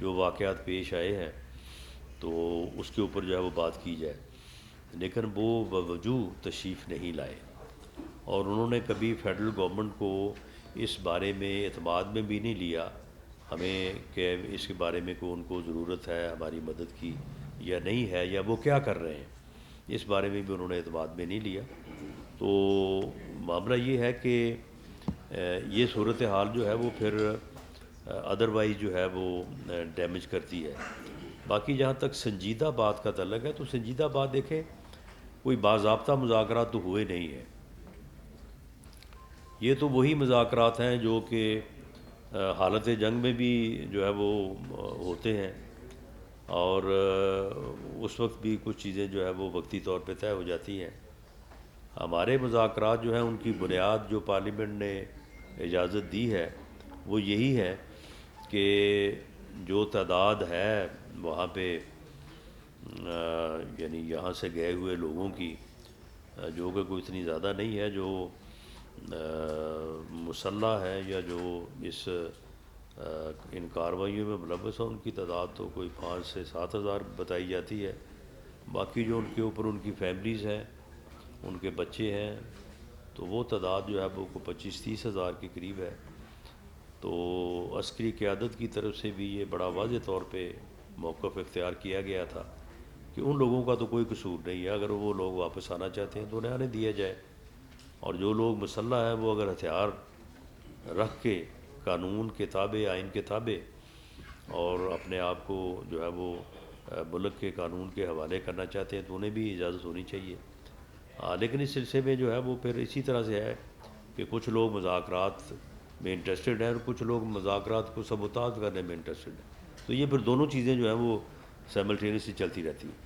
جو واقعات پیش آئے ہیں تو اس کے اوپر جو ہے وہ بات کی جائے، لیکن وہ بوجوہ تشریف نہیں لائے، اور انہوں نے کبھی فیڈرل گورنمنٹ کو اس بارے میں اعتماد میں بھی نہیں لیا ہمیں کہ اس کے بارے میں ان کو ضرورت ہے ہماری مدد کی یا نہیں ہے، یا وہ کیا کر رہے ہیں، اس بارے میں بھی انہوں نے اعتماد میں نہیں لیا۔ تو معاملہ یہ ہے کہ یہ صورتحال جو ہے وہ پھر ادروائز جو ہے وہ ڈیمیج کرتی ہے۔ باقی جہاں تک سنجیدہ بات کا تعلق ہے تو سنجیدہ بات دیکھیں، کوئی باضابطہ مذاکرات تو ہوئے نہیں ہیں، یہ تو وہی مذاکرات ہیں جو کہ حالت جنگ میں بھی جو ہے وہ ہوتے ہیں، اور اس وقت بھی کچھ چیزیں جو ہے وہ وقتی طور پہ طے ہو جاتی ہیں۔ ہمارے مذاکرات جو ہیں ان کی بنیاد جو پارلیمنٹ نے اجازت دی ہے وہ یہی ہے کہ جو تعداد ہے وہاں پہ یعنی یہاں سے گئے ہوئے لوگوں کی، جو کہ کوئی اتنی زیادہ نہیں ہے، جو مسلح ہے یا جو اس ان کارروائیوں میں ملوث ہیں، ان کی تعداد تو کوئی 5 سے 7 ہزار بتائی جاتی ہے۔ باقی جو ان کے اوپر ان کی فیملیز ہیں، ان کے بچے ہیں، تو وہ تعداد جو ہے وہ 25-30 ہزار کے قریب ہے۔ تو عسکری قیادت کی طرف سے بھی یہ بڑا واضح طور پہ موقف اختیار کیا گیا تھا کہ ان لوگوں کا تو کوئی قصور نہیں ہے، اگر وہ لوگ واپس آنا چاہتے ہیں تو انہیں آنے دیا جائے، اور جو لوگ مسلح ہیں وہ اگر ہتھیار رکھ کے قانون کے تابع، آئین کے تابع، اور اپنے آپ کو جو ہے وہ ملک کے قانون کے حوالے کرنا چاہتے ہیں تو انہیں بھی اجازت ہونی چاہیے۔ لیکن اس سلسلے میں جو ہے وہ پھر اسی طرح سے ہے کہ کچھ لوگ مذاکرات میں انٹرسٹڈ ہیں اور کچھ لوگ مذاکرات کو سبوتاژ کرنے میں انٹرسٹڈ ہیں، تو یہ پھر دونوں چیزیں جو ہیں وہ سائملٹینیسلی چلتی رہتی ہیں۔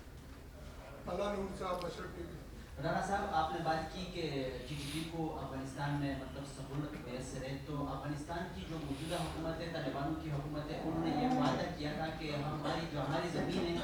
رانا صاحب، آپ نے بات کی کہ ٹی ٹی پی کو افغانستان میں مطلب سہولت میسر ہے، تو افغانستان کی جو موجودہ حکومت ہے، طالبانوں کی حکومت ہے، انہوں نے یہ وعدہ کیا تھا کہ ہماری زمین ہے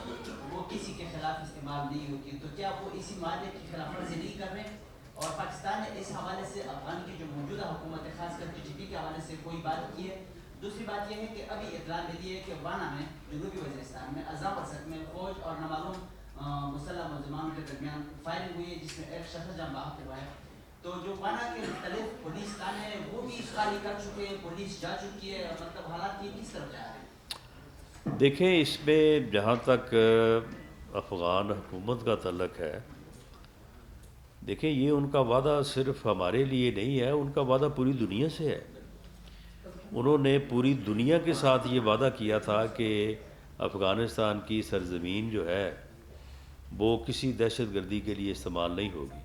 وہ کسی کے خلاف استعمال نہیں ہوتی، تو کیا وہ اسی وعدے کی خلاف ورزی نہیں کر رہے؟ اور پاکستان نے اس حوالے سے افغان کی جو موجودہ حکومت ہے خاص کر ٹی ٹی پی کے حوالے سے کوئی بات کی ہے؟ دوسری بات یہ ہے کہ ابھی اطلاع ملی ہے کہ وانا میں، جنوبی وزیرستان میں اذان وسط میں فوج اور نامعلوم مسلح ملزمان کے درمیان فائرنگ ہوئی ہے جس میں ایک شخص جان بحق ہوا ہے، تو جو وانا کے مختلف پولیس تانے ہیں وہ بھی خالی کر چکے ہیں، پولیس جا چکی ہے، مطلب حالات کی کس طرف جا رہے ہیں؟ دیکھیں، اس میں جہاں تک افغان حکومت کا تعلق ہے، دیکھیں یہ ان کا وعدہ صرف ہمارے لیے نہیں ہے، ان کا وعدہ پوری دنیا سے ہے۔ انہوں نے پوری دنیا کے ساتھ یہ وعدہ کیا تھا کہ افغانستان کی سرزمین جو ہے وہ کسی دہشت گردی کے لیے استعمال نہیں ہوگی،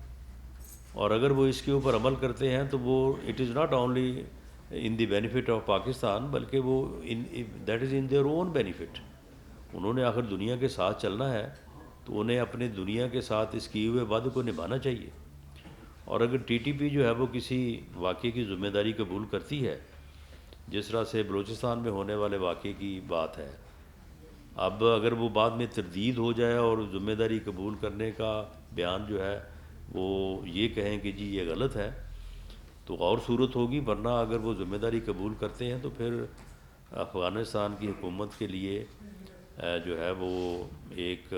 اور اگر وہ اس کے اوپر عمل کرتے ہیں تو وہ it is not only in the benefit of Pakistan, بلکہ وہ that is in their own benefit. انہوں نے آخر دنیا کے ساتھ چلنا ہے تو انہیں اپنے دنیا کے ساتھ اس کیے ہوئے وعدے کو نبھانا چاہیے، اور اگر ٹی ٹی پی جو ہے وہ کسی واقعے کی ذمہ داری قبول کرتی ہے، جس طرح سے بلوچستان میں ہونے والے واقعے کی بات ہے، اب اگر وہ بعد میں تردید ہو جائے اور ذمہ داری قبول کرنے کا بیان جو ہے وہ یہ کہیں کہ جی یہ غلط ہے تو اور صورت ہوگی، ورنہ اگر وہ ذمہ داری قبول کرتے ہیں تو پھر افغانستان کی حکومت کے لیے جو ہے وہ ایک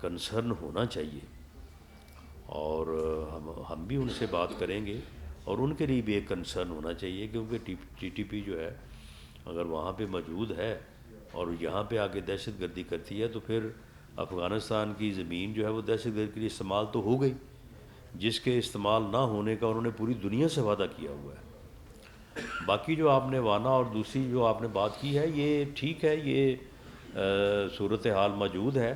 کنسرن ہونا چاہیے، اور ہم بھی ان سے بات کریں گے، اور ان کے لیے بھی ایک کنسرن ہونا چاہیے، کیونکہ ٹی ٹی پی جو ہے اگر وہاں پہ موجود ہے اور یہاں پہ آ کے دہشت گردی کرتی ہے تو پھر افغانستان کی زمین جو ہے وہ دہشت گردی کے لیے استعمال تو ہو گئی، جس کے استعمال نہ ہونے کا انہوں نے پوری دنیا سے وعدہ کیا ہوا ہے۔ باقی جو آپ نے وانا اور دوسری جو آپ نے بات کی ہے یہ ٹھیک ہے، یہ صورتحال موجود ہے،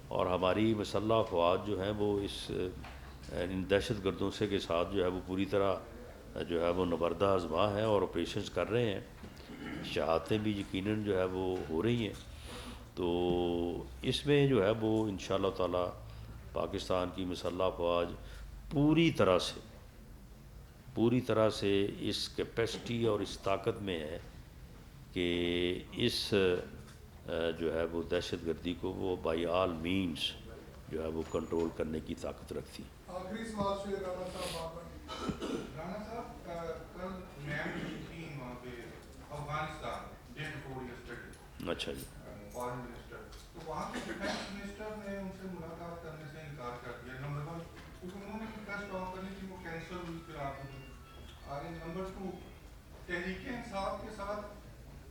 اور ہماری مسلح افواج جو ہیں وہ ان دہشت گردوں سے کے ساتھ جو ہے وہ پوری طرح جو ہے وہ نبردہ آزما ہیں اور آپریشنز کر رہے ہیں، شہادتیں بھی یقیناً جو ہے وہ ہو رہی ہیں۔ تو اس میں جو ہے وہ انشاءاللہ تعالی پاکستان کی مسلح افواج پوری طرح سے اس کیپیسٹی اور اس طاقت میں ہے کہ اس جو ہے وہ دہشت گردی کو وہ بائی آل مینس جو ہے وہ کنٹرول کرنے کی طاقت رکھتی۔ آخری سوال سے رانا صاحب کل میم تھی وہاں پہ افغانستان ڈے بفور یسٹرڈے، اچھا جی. Foreign minister. تو وہاں کے ڈیفینس منسٹر نے ان سے ملاقات کرنے سے انکار کر دیا. نمبر 1 کیونکہ انہوں نے ریکویسٹ آف کرنی تھی وہ کینسل ہوئی پھر آپ کو. آگے نمبر 2 تحریک انصاف کے ساتھ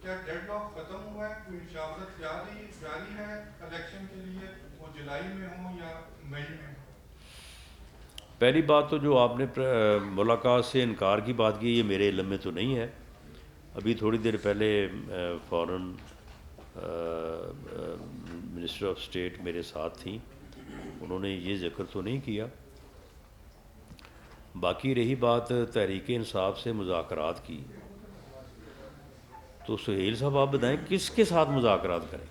کیا ڈیڈ لاک ختم ہوا ہے؟ کوئی اجازت جاری ہے الیکشن کے لیے، وہ جولائی میں ہوں یا مئی میں؟ پہلی بات تو جو آپ نے ملاقات سے انکار کی بات کی، یہ میرے علم میں تو نہیں ہے. ابھی تھوڑی دیر پہلے فارن منسٹر آف اسٹیٹ میرے ساتھ تھیں، انہوں نے یہ ذکر تو نہیں کیا. باقی رہی بات تحریک انصاف سے مذاکرات کی، تو سہیل صاحب آپ بتائیں کس کے ساتھ مذاکرات کریں؟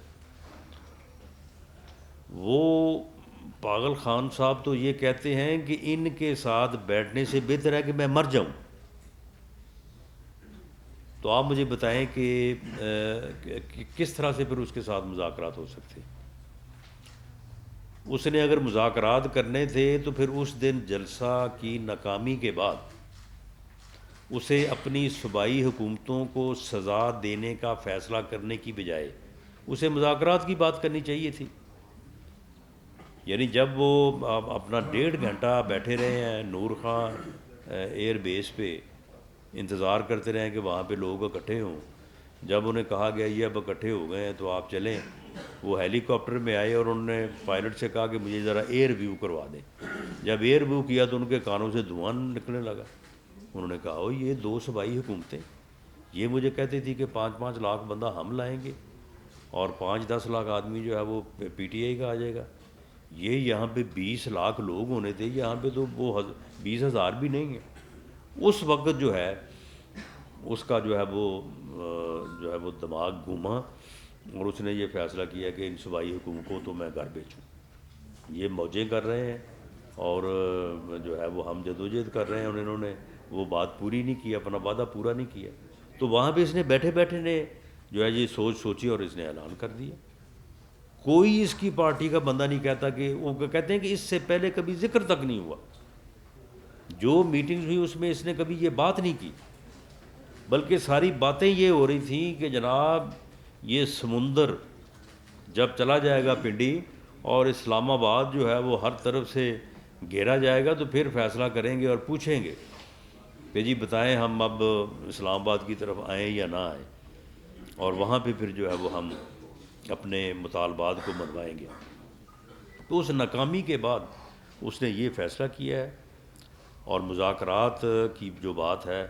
وہ پاگل خان صاحب تو یہ کہتے ہیں کہ ان کے ساتھ بیٹھنے سے بہتر ہے کہ میں مر جاؤں. تو آپ مجھے بتائیں کہ کس طرح سے پھر اس کے ساتھ مذاکرات ہو سکتے؟ اس نے اگر مذاکرات کرنے تھے تو پھر اس دن جلسہ کی ناکامی کے بعد اسے اپنی صوبائی حکومتوں کو سزا دینے کا فیصلہ کرنے کی بجائے اسے مذاکرات کی بات کرنی چاہیے تھی. یعنی جب وہ اپنا 1.5 گھنٹہ بیٹھے رہے ہیں نور خان ایئر بیس پہ، انتظار کرتے رہے کہ وہاں پہ لوگ اکٹھے ہوں. جب انہیں کہا گیا یہ اب اکٹھے ہو گئے ہیں تو آپ چلیں، وہ ہیلی کاپٹر میں آئے اور انہوں نے پائلٹ سے کہا کہ مجھے ذرا ایئر ویو کروا دیں. جب ایئر ویو کیا تو ان کے کانوں سے دھواں نکلنے لگا. انہوں نے کہا یہ 2 صوبائی حکومتیں، یہ مجھے کہتی تھی کہ 5-5 لاکھ بندہ ہم لائیں گے اور 5-10 لاکھ آدمی جو ہے وہ پی ٹی آئی کا آ جائے گا. یہ یہاں پہ 20 لاکھ لوگ ہونے تھے، یہاں پہ تو وہ 20,000 بھی نہیں ہیں. اس وقت جو ہے اس کا جو ہے وہ دماغ گھوما اور اس نے یہ فیصلہ کیا کہ ان صوبائی حکومت کو تو میں گھر بھیجوں. یہ موجیں کر رہے ہیں اور جو ہے وہ ہم جدوجہد کر رہے ہیں، اور انہوں نے وہ بات پوری نہیں کی، اپنا وعدہ پورا نہیں کیا. تو وہاں پہ اس نے بیٹھے بیٹھے نے جو ہے یہ سوچی اور اس نے اعلان کر دیا. کوئی اس کی پارٹی کا بندہ نہیں کہتا کہ وہ کہتے ہیں کہ اس سے پہلے کبھی ذکر تک نہیں ہوا. جو میٹنگز ہوئی اس میں اس نے کبھی یہ بات نہیں کی، بلکہ ساری باتیں یہ ہو رہی تھیں کہ جناب یہ سمندر جب چلا جائے گا پنڈی اور اسلام آباد جو ہے وہ ہر طرف سے گھیرا جائے گا تو پھر فیصلہ کریں گے اور پوچھیں گے کہ جی بتائیں ہم اب اسلام آباد کی طرف آئیں یا نہ آئیں، اور وہاں پہ پھر جو ہے وہ ہم اپنے مطالبات کو منوائیں گے. تو اس ناکامی کے بعد اس نے یہ فیصلہ کیا ہے. اور مذاکرات کی جو بات ہے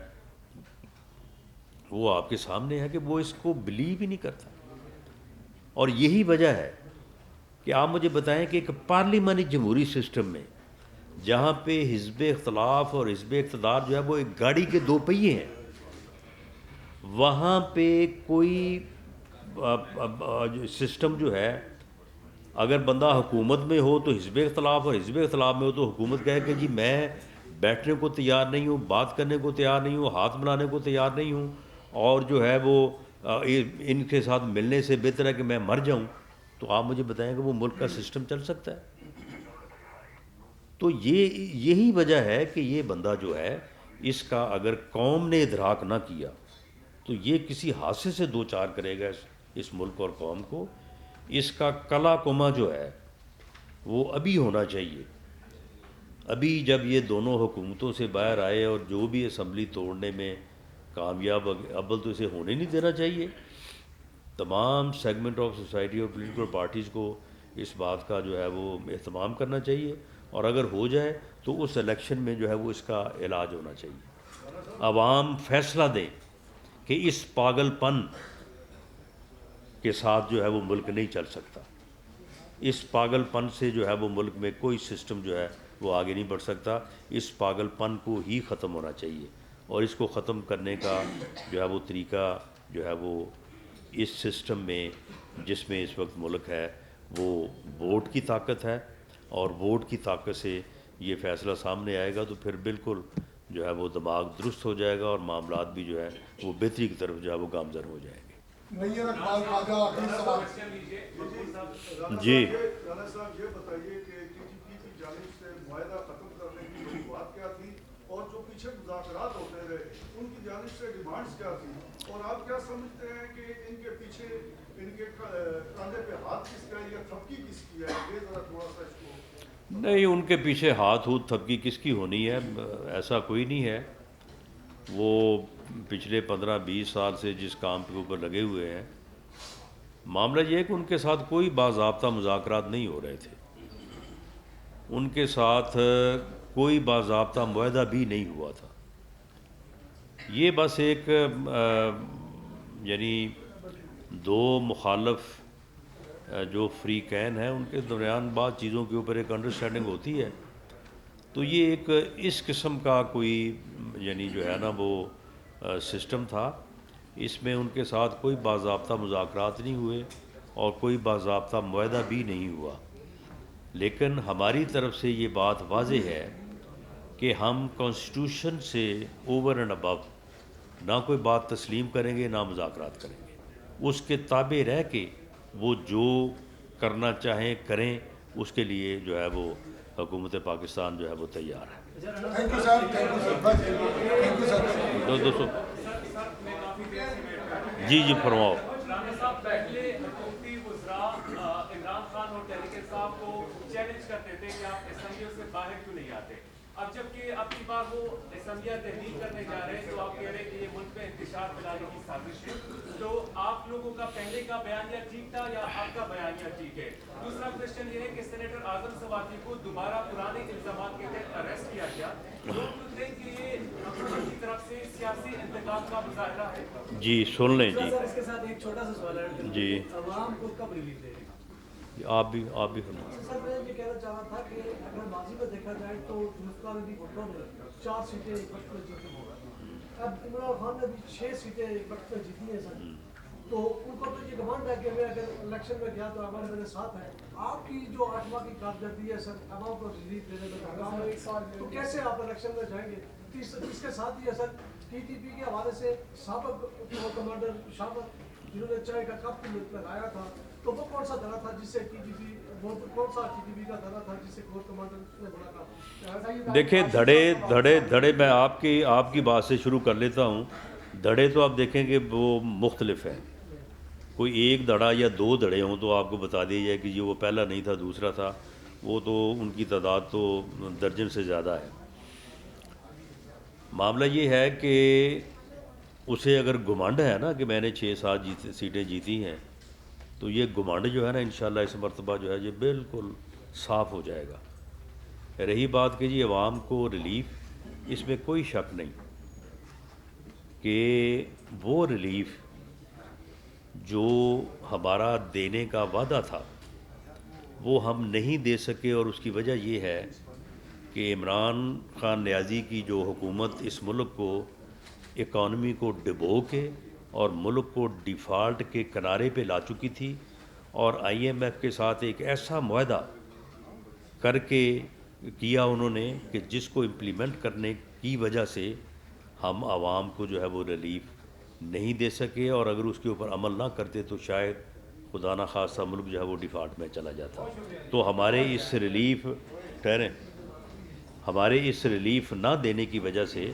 وہ آپ کے سامنے ہے کہ وہ اس کو بلیو ہی نہیں کرتا. اور یہی وجہ ہے کہ آپ مجھے بتائیں کہ ایک پارلیمانی جمہوری سسٹم میں جہاں پہ حزب اختلاف اور حزب اقتدار جو ہے وہ ایک گاڑی کے 2 پہیے ہیں، وہاں پہ کوئی سسٹم جو ہے اگر بندہ حکومت میں ہو تو حزب اختلاف، اور حزب اختلاف میں ہو تو حکومت کہے کہ جی میں بیٹھنے کو تیار نہیں ہوں، بات کرنے کو تیار نہیں ہوں، ہاتھ ملانے کو تیار نہیں ہوں، اور جو ہے وہ ان کے ساتھ ملنے سے بہتر ہے کہ میں مر جاؤں. تو آپ مجھے بتائیں کہ وہ ملک کا سسٹم چل سکتا ہے؟ تو یہی وجہ ہے کہ یہ بندہ جو ہے اس کا اگر قوم نے ادراک نہ کیا تو یہ کسی حادثے سے 2-4 کرے گا اس ملک اور قوم کو. اس کا کلا کما جو ہے وہ ابھی ہونا چاہیے. ابھی جب یہ دونوں حکومتوں سے باہر آئے اور جو بھی اسمبلی توڑنے میں کامیاب، اول تو اسے ہونے نہیں دینا چاہیے. تمام سیگمنٹ آف سوسائٹی اور پولیٹیکل پارٹیز کو اس بات کا جو ہے وہ اہتمام کرنا چاہیے، اور اگر ہو جائے تو اس الیکشن میں جو ہے وہ اس کا علاج ہونا چاہیے. عوام فیصلہ دیں کہ اس پاگل پن کے ساتھ جو ہے وہ ملک نہیں چل سکتا. اس پاگل پن سے جو ہے وہ ملک میں کوئی سسٹم جو ہے وہ آگے نہیں بڑھ سکتا. اس پاگل پن کو ہی ختم ہونا چاہیے، اور اس کو ختم کرنے کا جو ہے وہ طریقہ جو ہے وہ اس سسٹم میں جس میں اس وقت ملک ہے وہ ووٹ کی طاقت ہے. اور ووٹ کی طاقت سے یہ فیصلہ سامنے آئے گا تو پھر بالکل جو ہے وہ دماغ درست ہو جائے گا اور معاملات بھی جو ہے وہ بہتری کی طرف جو ہے وہ گامزن ہو جائیں گے. جی رانا صاحب یہ بتائیے کہ ٹی ٹی پی کی جانب سے معاہدہ ختم کرنے کی وجوہات کیا تھی، اور جو پیچھے مذاکرات ہوتے رہے ان کی جانب سے ڈیمانڈز کیا تھی، اور آپ کیا سمجھتے ہیں کہ ان کے پیچھے ان کے کاندھے پہ ہاتھ کس کا ہے یا تھپکی کس کی ہے، یہ ذرا تھوڑا سا اس کو نہیں، ان کے پیچھے ہاتھ تھپکی کس کی ہونی ہے؟ ایسا کوئی نہیں ہے. وہ پچھلے 15-20 سال سے جس کام کے اوپر لگے ہوئے ہیں. معاملہ یہ ہے کہ ان کے ساتھ کوئی باضابطہ مذاکرات نہیں ہو رہے تھے، ان کے ساتھ کوئی باضابطہ معاہدہ بھی نہیں ہوا تھا. یہ بس ایک یعنی دو مخالف جو فریقین ہیں ان کے درمیان بعض چیزوں کے اوپر ایک انڈرسٹینڈنگ ہوتی ہے. تو یہ ایک اس قسم کا کوئی یعنی جو ہے نا وہ سسٹم تھا. اس میں ان کے ساتھ کوئی باضابطہ مذاکرات نہیں ہوئے اور کوئی باضابطہ معاہدہ بھی نہیں ہوا. لیکن ہماری طرف سے یہ بات واضح ہے کہ ہم کانسٹیٹیوشن سے اوور اینڈ ابو نہ کوئی بات تسلیم کریں گے نہ مذاکرات کریں گے. اس کے تابع رہ کے وہ جو کرنا چاہیں کریں، اس کے لیے جو ہے وہ حکومت پاکستان جو ہے وہ تیار ہے. Thank you sir, thank you sir, بس تھینک یو سر. دوستو جی فرماؤ. رانا صاحب پہلے حکومتی وزراء عمران خان اور ڈیلیگیٹ صاحب کو چیلنج کرتے تھے کہ آپ اسمبلیوں سے باہر کیوں نہیں آتے. اب جبکہ اب کی بار وہ اسمبلیاں تحلیل کرنے جا رہے ہیں تو آپ کہہ رہے ہیں کہ یہ ملک میں انتشار پھیلانے کی سازش ہے. تو آپ لوگوں کا پہلے کا بیانیہ ٹھیک تھا یا آپ کا بیانیہ ٹھیک ہے؟ دوسرا کوشچن یہ ہے کہ سینیٹر اعظم سواتی کو دوبارہ پرانے الزامات کے تحت اریسٹ کیا گیا. لوگ ہیں کہ یہ حکومت کی طرف سے سیاسی انتقام کا مظاہرہ ہے. جی سن لیں. جی سر اس کے ساتھ ایک چھوٹا سا سوال ہے. جی عوام کو کب ریلیف دے گا؟ آپ بھی فرمائیں. سر میں یہ کہنا چاہ رہا تھا کہ اگر ماضی میں دیکھا جائے تو ہندوستان میں بھی بھٹو نے 4 سیٹیں ایک وقت میں جیتی ہیں. اب عمران خان نے بھی 6 سیٹیں ایک وقت میں جیتی ہیں سر. تو ان کو تو یہ ڈیمانڈ ہے کہ میں اگر الیکشن میں گیا تو عوام میرے ساتھ ہے. آپ کی جو 8 ماہ کی کارکردگی ہے سر عوام کو ریلیف دینے میں ناکام ہے، تو کیسے آپ الیکشن میں جائیں گے؟ اس کے ساتھ ہی ہے سر ٹی ٹی پی کے حوالے سے سابق کمانڈر شامت جنہوں نے چائے کا کپ ملک میں لایا تھا، تو وہ کون سا دھڑا تھا جس سے ٹی ٹی پی کون سا ٹی ٹی پی کا دھڑا تھا جس سے کور کمانڈر نے ملاقات؟ دیکھیں دھڑے میں آپ کی بات سے شروع کر لیتا ہوں. دھڑے تو آپ دیکھیں کہ وہ مختلف ہیں. کوئی ایک دھڑا یا 2 دھڑے ہوں تو آپ کو بتا دیا جائے کہ یہ وہ پہلا نہیں تھا دوسرا تھا. وہ تو ان کی تعداد تو درجن سے زیادہ ہے. معاملہ یہ ہے کہ اسے اگر گھمنڈ ہے نا کہ میں نے 6-7 سیٹیں جیتی ہیں، تو یہ گھمنڈ جو ہے نا انشاءاللہ اس مرتبہ جو ہے یہ بالکل صاف ہو جائے گا. رہی بات کہ جی عوام کو ریلیف، اس میں کوئی شک نہیں کہ وہ ریلیف جو ہمارا دینے کا وعدہ تھا وہ ہم نہیں دے سکے. اور اس کی وجہ یہ ہے کہ عمران خان نیازی کی جو حکومت اس ملک کو اکانومی کو ڈبو کے اور ملک کو ڈیفالٹ کے کنارے پہ لا چکی تھی، اور آئی ایم ایف کے ساتھ ایک ایسا معاہدہ کر کے کیا انہوں نے کہ جس کو امپلیمنٹ کرنے کی وجہ سے ہم عوام کو جو ہے وہ ریلیف نہیں دے سکے. اور اگر اس کے اوپر عمل نہ کرتے تو شاید خدا نہ خواستہ ملک جو ہے وہ ڈیفالٹ میں چلا جاتا. تو ہمارے اس ریلیف نہ دینے کی وجہ سے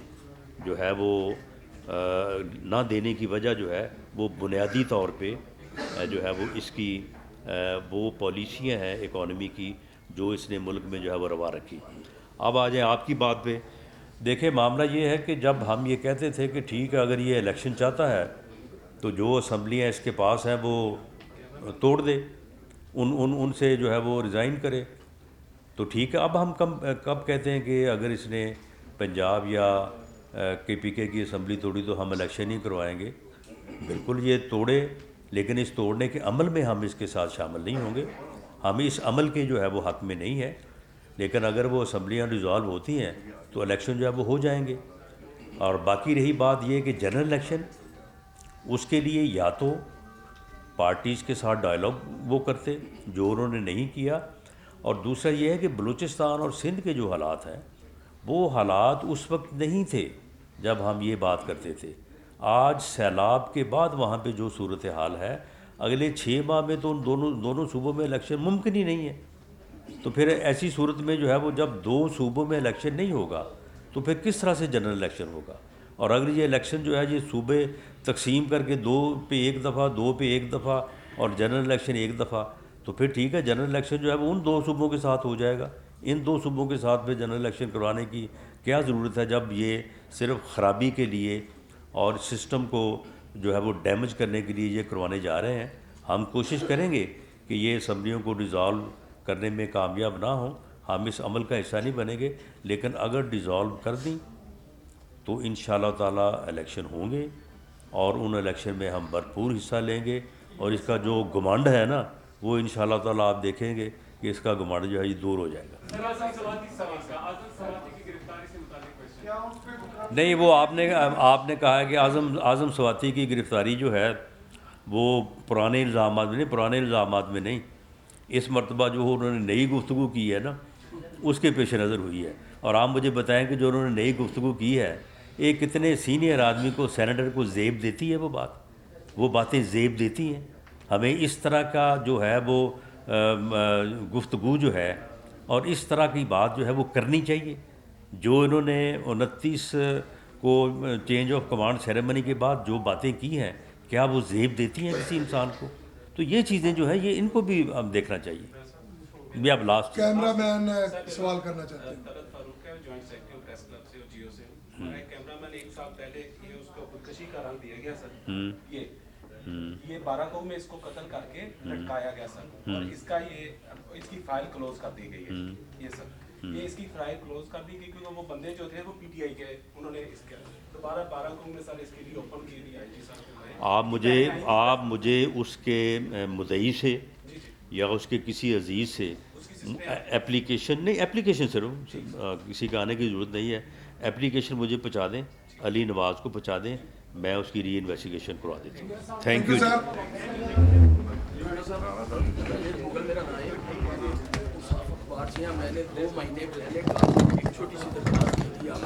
جو ہے وہ نہ دینے کی وجہ جو ہے وہ بنیادی طور پہ جو ہے وہ اس کی وہ پالیسیاں ہیں اکانومی کی جو اس نے ملک میں جو ہے وہ روا رکھی. اب آ جائیں آپ کی بات پہ. دیکھیں معاملہ یہ ہے کہ جب ہم یہ کہتے تھے کہ ٹھیک ہے اگر یہ الیکشن چاہتا ہے تو جو اسمبلیاں اس کے پاس ہیں وہ توڑ دے، ان سے جو ہے وہ ریزائن کرے تو ٹھیک ہے. اب ہم کب کہتے ہیں کہ اگر اس نے پنجاب یا کے پی کے کی اسمبلی توڑی تو ہم الیکشن ہی کروائیں گے؟ بالکل یہ توڑے، لیکن اس توڑنے کے عمل میں ہم اس کے ساتھ شامل نہیں ہوں گے. ہم اس عمل کے جو ہے وہ حق میں نہیں ہے. لیکن اگر وہ اسمبلیاں ریزالو ہوتی ہیں تو الیکشن جو ہے وہ ہو جائیں گے. اور باقی رہی بات یہ کہ جنرل الیکشن، اس کے لیے یا تو پارٹیز کے ساتھ ڈائلاگ وہ کرتے جو انہوں نے نہیں کیا، اور دوسرا یہ ہے کہ بلوچستان اور سندھ کے جو حالات ہیں وہ حالات اس وقت نہیں تھے جب ہم یہ بات کرتے تھے. آج سیلاب کے بعد وہاں پہ جو صورتحال ہے، اگلے 6 ماہ میں تو ان دونوں صوبوں میں الیکشن ممکن ہی نہیں ہے. تو پھر ایسی صورت میں جو ہے وہ جب 2 صوبوں میں الیکشن نہیں ہوگا تو پھر کس طرح سے جنرل الیکشن ہوگا؟ اور اگر یہ الیکشن جو ہے یہ صوبے تقسیم کر کے 2 پہ 1 دفعہ 2 پہ 1 دفعہ اور جنرل الیکشن ایک دفعہ، تو پھر ٹھیک ہے، جنرل الیکشن جو ہے وہ ان 2 صوبوں کے ساتھ ہو جائے گا. ان 2 صوبوں کے ساتھ پھر جنرل الیکشن کروانے کی کیا ضرورت ہے جب یہ صرف خرابی کے لیے اور سسٹم کو جو ہے وہ ڈیمیج کرنے کے لیے یہ کروانے جا رہے ہیں. ہم کوشش کریں گے کہ یہ اسمبلیوں کو ڈیزالو کرنے میں کامیاب نہ ہوں، ہم اس عمل کا حصہ نہیں بنیں گے، لیکن اگر ڈیزالو کر دیں تو انشاءاللہ تعالیٰ الیکشن ہوں گے اور ان الیکشن میں ہم بھرپور حصہ لیں گے. اور اس کا جو گھمنڈ ہے نا وہ انشاءاللہ تعالیٰ آپ دیکھیں گے کہ اس کا گھمنڈ جو ہے یہ دور ہو جائے گا. سر اعظم سواتی کی گرفتاری سے متعلق کوشچن. نہیں، وہ آپ نے کہا ہے کہ اعظم سواتی کی گرفتاری جو ہے وہ پرانے الزامات میں نہیں، پرانے الزامات میں نہیں، اس مرتبہ جو انہوں نے نئی گفتگو کی ہے نا اس کے پیش نظر ہوئی ہے. اور آپ مجھے بتائیں کہ جو انہوں نے نئی گفتگو کی ہے، ایک کتنے سینئر آدمی کو، سینیٹر کو زیب دیتی ہے وہ باتیں زیب دیتی ہیں. ہمیں اس طرح کا جو ہے وہ گفتگو جو ہے اور اس طرح کی بات جو ہے وہ کرنی چاہیے. جو انہوں نے 29 کو چینج آف کمانڈ سیریمنی کے بعد جو باتیں کی ہیں، کیا وہ زیب دیتی ہیں کسی انسان کو؟ تو یہ چیزیں جو ہیں یہ ان کو بھی دیکھنا چاہیے. میں اب لاسٹ کیمرہ مین سوال کرنا چاہتے ہیں. طلعت فاروق ہے، جوائنٹ سیکرٹری پریس کلب سے اور جیو سے. ہمارا کیمرہ مین 1 سال پہلے یہ اس کو خودکشی کا رنگ دیا گیا سر. یہ 12 کو میں اس کو قتل کر کے لٹکایا گیا سر، اور اس کی فائل کلوز کر دی گئی ہے. یہ سر یہ اس کی فائل کلوز کر دی گئی کیونکہ وہ بندے جو تھے وہ پی ٹی آئی کے، انہوں نے اس کے دوبارہ 12 کو میں سر اس کے لیے اوپن کی دی آئی جی صاحب. آپ مجھے اس کے مدعی سے یا اس کے کسی عزیز سے اپلیکیشن صرف کسی کا آنے کی ضرورت نہیں ہے، اپلیکیشن مجھے پہنچا دیں، علی نواز کو پہنچا دیں، میں اس کی ری انویسٹیگیشن کروا دیتا ہوں. Thank you. میں نے 2 مہینے پہلے ایک چھوٹی سی درخواست کی تھی آپ